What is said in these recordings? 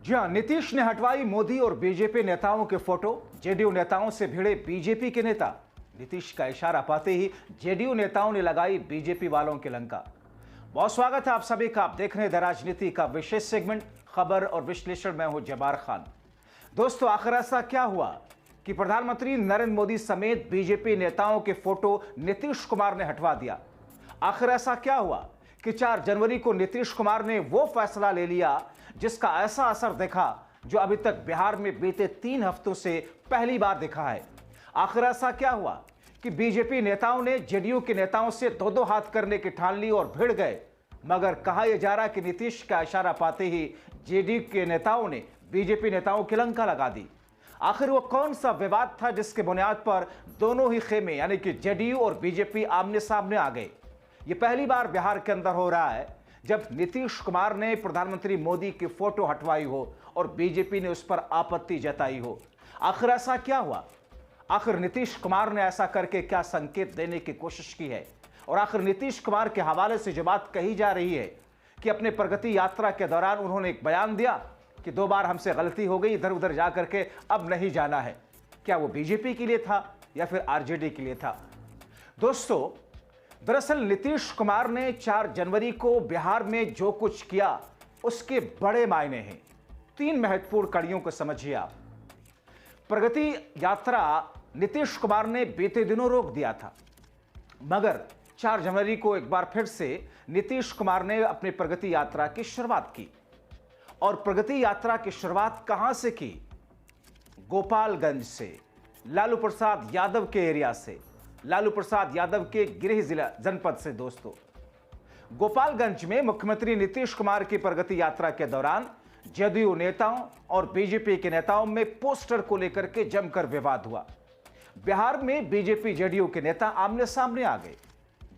जी हां, नीतीश ने हटवाई मोदी और बीजेपी नेताओं के फोटो। जेडीयू नेताओं से भिड़े बीजेपी के नेता। नीतीश का इशारा पाते ही जेडीयू नेताओं ने लगाई बीजेपी वालों की लंका। बहुत स्वागत है आप सभी का। आप देख रहे हैं द राजनीति का विशेष सेगमेंट खबर और विश्लेषण। मैं हूं जबार खान। दोस्तों, आखिर ऐसा क्या हुआ कि प्रधानमंत्री नरेंद्र मोदी समेत बीजेपी नेताओं के फोटो नीतीश कुमार ने हटवा दिया? आखिर ऐसा क्या हुआ कि 4 जनवरी को नीतीश कुमार ने वो फैसला ले लिया जिसका ऐसा असर देखा जो अभी तक बिहार में बीते 3 हफ्तों से पहली बार दिखा है? आखिर ऐसा क्या हुआ कि बीजेपी नेताओं ने जेडीयू के नेताओं से दो हाथ करने की ठान ली और भिड़ गए? मगर कहा यह जा रहा कि नीतीश का इशारा पाते ही जेडीयू के नेताओं ने बीजेपी नेताओं की लंका लगा दी। आखिर वो कौन सा विवाद था जिसके बुनियाद पर दोनों ही खेमे यानी कि जेडीयू और बीजेपी आमने सामने आ गए? ये पहली बार बिहार के अंदर हो रहा है जब नीतीश कुमार ने प्रधानमंत्री मोदी की फोटो हटवाई हो और बीजेपी ने उस पर आपत्ति जताई हो। आखिर ऐसा क्या हुआ? आखिर नीतीश कुमार ने ऐसा करके क्या संकेत देने की कोशिश की है? और आखिर नीतीश कुमार के हवाले से जो बात कही जा रही है कि अपने प्रगति यात्रा के दौरान उन्होंने एक बयान दिया कि 2 बार हमसे गलती हो गई, इधर उधर जाकर के अब नहीं जाना है। क्या वो बीजेपी के लिए था या फिर आरजेडी के लिए था? दोस्तों, दरअसल नीतीश कुमार ने 4 जनवरी को बिहार में जो कुछ किया उसके बड़े मायने हैं। 3 महत्वपूर्ण कड़ियों को समझिए आप। प्रगति यात्रा नीतीश कुमार ने बीते दिनों रोक दिया था, मगर 4 जनवरी को एक बार फिर से नीतीश कुमार ने अपनी प्रगति यात्रा की शुरुआत की। और प्रगति यात्रा की शुरुआत कहां से की? गोपालगंज से, लालू प्रसाद यादव के एरिया से, लालू प्रसाद यादव के गृह जिला जनपद से। दोस्तों, गोपालगंज में मुख्यमंत्री नीतीश कुमार की प्रगति यात्रा के दौरान जेडीयू नेताओं और बीजेपी के नेताओं में पोस्टर को लेकर के जमकर विवाद हुआ। बिहार में बीजेपी जेडीयू के नेता आमने सामने आ गए।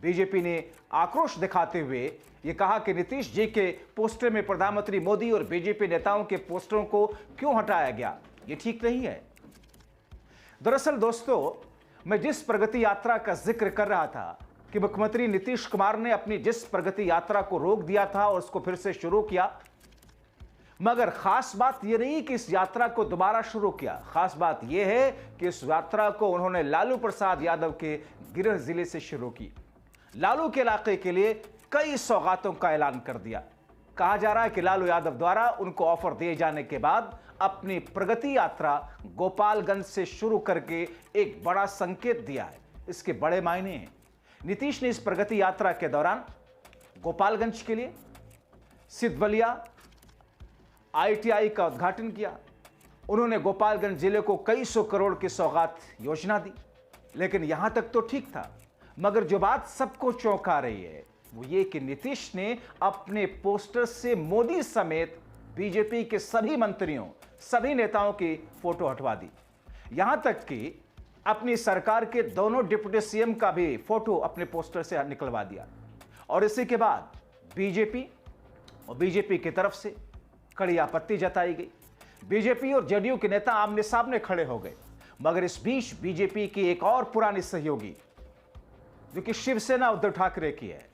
बीजेपी ने आक्रोश दिखाते हुए यह कहा कि नीतीश जी के पोस्टर में प्रधानमंत्री मोदी और बीजेपी नेताओं के पोस्टरों को क्यों हटाया गया, यह ठीक नहीं है। दरअसल दोस्तों, मैं जिस प्रगति यात्रा का जिक्र कर रहा था कि मुख्यमंत्री नीतीश कुमार ने अपनी जिस प्रगति यात्रा को रोक दिया था और उसको फिर से शुरू किया, मगर खास बात यह नहीं कि इस यात्रा को दोबारा शुरू किया। खास बात यह है कि इस यात्रा को उन्होंने लालू प्रसाद यादव के गृह जिले से शुरू की। लालू के इलाके के लिए कई सौगातों का ऐलान कर दिया। कहा जा रहा है कि लालू यादव द्वारा उनको ऑफर दिए जाने के बाद अपनी प्रगति यात्रा गोपालगंज से शुरू करके एक बड़ा संकेत दिया है। इसके बड़े मायने हैं। नीतीश ने इस प्रगति यात्रा के दौरान गोपालगंज के लिए सिद्धवलिया आईटीआई का उद्घाटन किया। उन्होंने गोपालगंज जिले को कई 100 करोड़ की सौगात योजना दी। लेकिन यहां तक तो ठीक था, मगर जो बात सबको चौंका रही है वो ये कि नीतीश ने अपने पोस्टर से मोदी समेत बीजेपी के सभी मंत्रियों, सभी नेताओं की फोटो हटवा दी। यहां तक कि अपनी सरकार के दोनों डिप्टी सीएम का भी फोटो अपने पोस्टर से निकलवा दिया। और इसी के बाद बीजेपी की तरफ से कड़ी आपत्ति जताई गई। बीजेपी और जेडीयू के नेता आमने सामने खड़े हो गए। मगर इस बीच बीजेपी की एक और पुरानी सहयोगी जो कि शिवसेना उद्धव ठाकरे की है,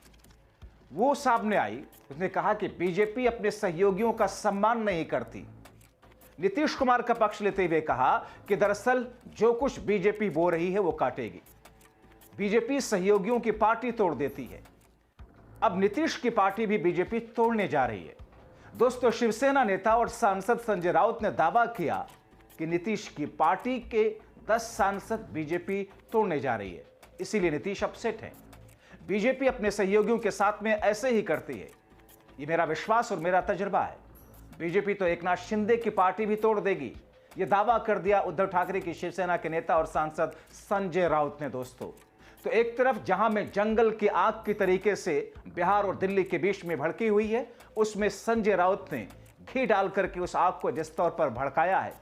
वो सामने आई। उसने कहा कि बीजेपी अपने सहयोगियों का सम्मान नहीं करती। नीतीश कुमार का पक्ष लेते हुए कहा कि दरअसल जो कुछ बीजेपी बोल रही है वो काटेगी। बीजेपी सहयोगियों की पार्टी तोड़ देती है। अब नीतीश की पार्टी भी बीजेपी तोड़ने जा रही है। दोस्तों, शिवसेना नेता और सांसद संजय राउत ने दावा किया कि नीतीश की पार्टी के 10 सांसद बीजेपी तोड़ने जा रही है। इसीलिए नीतीश अपसेट है। बीजेपी अपने सहयोगियों के साथ में ऐसे ही करती है। ये मेरा विश्वास और मेरा तजुर्बा है। बीजेपी तो एकनाथ शिंदे की पार्टी भी तोड़ देगी, यह दावा कर दिया उद्धव ठाकरे की शिवसेना के नेता और सांसद संजय राउत ने। दोस्तों, तो एक तरफ जहां में जंगल की आग की तरीके से बिहार और दिल्ली के बीच में भड़की हुई है, उसमें संजय राउत ने घी डाल करके उस आग को जिस तौर पर भड़काया है,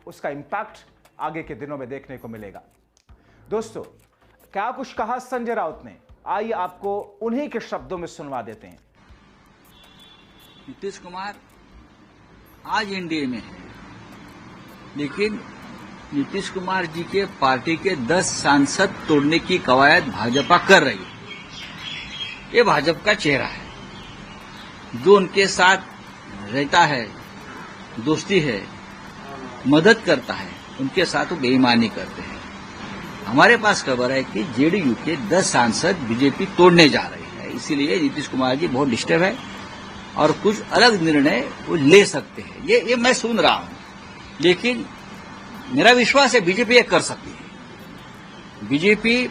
उसका इंपैक्ट आगे के दिनों में देखने को मिलेगा। दोस्तों, क्या कुछ कहा संजय राउत ने, आइए आपको उन्हीं के शब्दों में सुनवा देते हैं। नीतीश कुमार आज एनडीए में है, लेकिन नीतीश कुमार जी के पार्टी के 10 सांसद तोड़ने की कवायद भाजपा कर रही है। ये भाजपा का चेहरा है। जो उनके साथ रहता है दोस्ती है, मदद करता है, उनके साथ वो बेईमानी करते हैं। हमारे पास खबर है कि जेडीयू के 10 सांसद बीजेपी तोड़ने जा रहे हैं, इसीलिए नीतीश कुमार जी बहुत डिस्टर्ब है और कुछ अलग निर्णय वो ले सकते हैं। ये मैं सुन रहा हूं, लेकिन मेरा विश्वास है बीजेपी ये कर सकती है। बीजेपी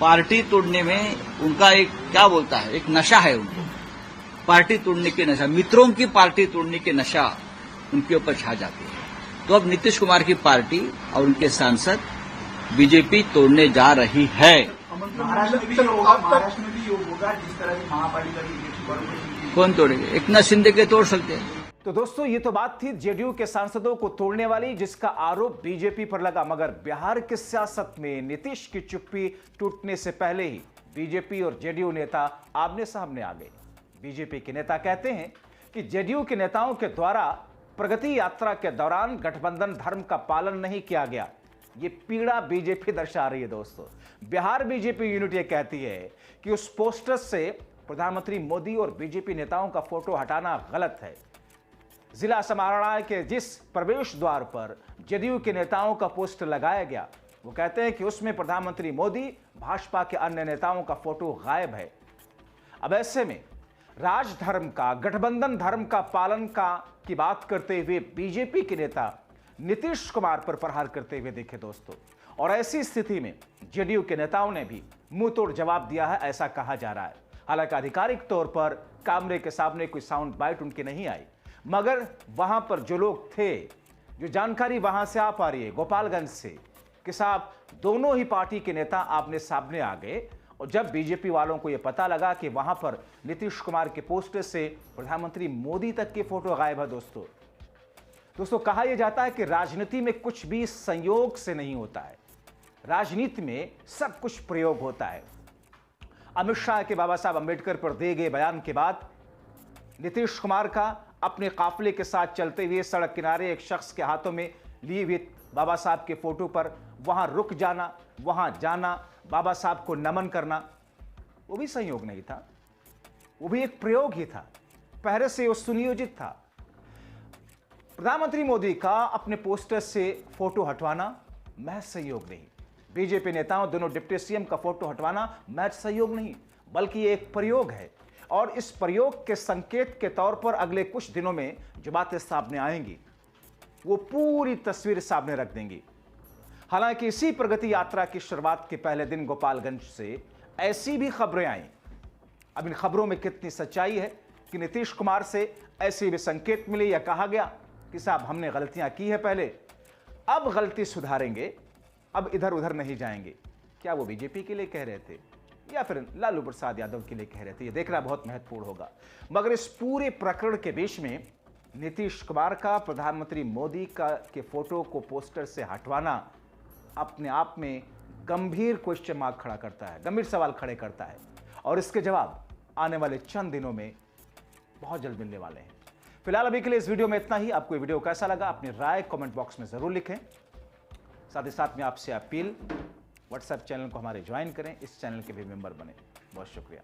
पार्टी तोड़ने में उनका एक क्या बोलता है, एक नशा है उनको, पार्टी तोड़ने के नशा, मित्रों की पार्टी तोड़ने के नशा उनके ऊपर छा जाती है। तो अब नीतीश कुमार की पार्टी और उनके सांसद बीजेपी तोड़ने जा रही है। महाराष्ट्र में भी योग होगा जिस तरह की महापालिका की कौन तोड़ेगा? एकनाथ शिंदे के तोड़ सकते हैं। तो दोस्तों, ये तो बात थी जेडीयू के सांसदों को तोड़ने वाली, जिसका आरोप बीजेपी पर लगा। मगर बिहार की सियासत में नीतीश की चुप्पी टूटने से पहले ही बीजेपी और जेडीयू नेता आमने सामने आ गए। बीजेपी के नेता कहते हैं कि जेडीयू के नेताओं के द्वारा प्रगति यात्रा के दौरान गठबंधन धर्म का पालन नहीं किया गया। ये पीड़ा बीजेपी दर्शा रही है। दोस्तों, बिहार बीजेपी यूनिट ये कहती है कि उस पोस्टर से प्रधानमंत्री मोदी और बीजेपी नेताओं का फोटो हटाना गलत है। जिला समाहरणालय के जिस प्रवेश द्वार पर जेडीयू के नेताओं का पोस्टर लगाया गया, वो कहते हैं कि उसमें प्रधानमंत्री मोदी, भाजपा के अन्य नेताओं का फोटो गायब है। अब ऐसे में राजधर्म का, गठबंधन धर्म का पालन की बात करते हुए बीजेपी के नेता नीतीश कुमार पर प्रहार करते हुए देखे दोस्तों। और ऐसी स्थिति में जेडीयू के नेताओं ने भी मुंह तोड़ जवाब दिया है, ऐसा कहा जा रहा है। हालांकि आधिकारिक तौर पर कैमरे के सामने कोई साउंड बाइट उनकी नहीं आई, मगर वहां पर जो लोग थे, जो जानकारी वहां से आ पा रही है गोपालगंज से, कि साहब दोनों ही पार्टी के नेता आमने सामने आ गए। और जब बीजेपी वालों को यह पता लगा कि वहां पर नीतीश कुमार के पोस्टर से प्रधानमंत्री मोदी तक की फोटो गायब है दोस्तों, कहा यह जाता है कि राजनीति में कुछ भी संयोग से नहीं होता है, राजनीति में सब कुछ प्रयोग होता है। अमित शाह के बाबा साहब अंबेडकर पर दिए गए बयान के बाद नीतीश कुमार का अपने काफिले के साथ चलते हुए सड़क किनारे एक शख्स के हाथों में लिए हुए बाबा साहब के फोटो पर वहां रुक जाना, वहां जाना, बाबा साहब को नमन करना, वो भी संयोग नहीं था, वो भी एक प्रयोग ही था, पहले से वो सुनियोजित था। प्रधानमंत्री मोदी का अपने पोस्टर से फोटो हटवाना महज संयोग नहीं, बीजेपी नेताओं दोनों डिप्टी सीएम का फोटो हटवाना महज संयोग नहीं, बल्कि ये एक प्रयोग है। और इस प्रयोग के संकेत के तौर पर अगले कुछ दिनों में जो बातें सामने आएंगी, वो पूरी तस्वीर सामने रख देंगी। हालांकि इसी प्रगति यात्रा की शुरुआत के पहले दिन गोपालगंज से ऐसी भी खबरें आई। अब इन खबरों में कितनी सच्चाई है कि नीतीश कुमार से ऐसे भी संकेत मिले या कहा गया कि साहब हमने गलतियां की है पहले, अब गलती सुधारेंगे, अब इधर उधर नहीं जाएंगे, क्या वो बीजेपी के लिए कह रहे थे या फिर लालू प्रसाद यादव के लिए कह रहे थे, ये देखना बहुत महत्वपूर्ण होगा। मगर इस पूरे प्रकरण के बीच में नीतीश कुमार का प्रधानमंत्री मोदी के फोटो को पोस्टर से हटवाना अपने आप में गंभीर क्वेश्चन मार्क खड़ा करता है, गंभीर सवाल खड़े करता है। और इसके जवाब आने वाले चंद दिनों में बहुत जल्द मिलने वाले हैं। फिलहाल अभी के लिए इस वीडियो में इतना ही। आपको ये वीडियो कैसा लगा अपनी राय कमेंट बॉक्स में जरूर लिखें। साथ ही साथ में आपसे अपील, व्हाट्सएप चैनल को हमारे ज्वाइन करें, इस चैनल के भी मेंबर बने। बहुत शुक्रिया।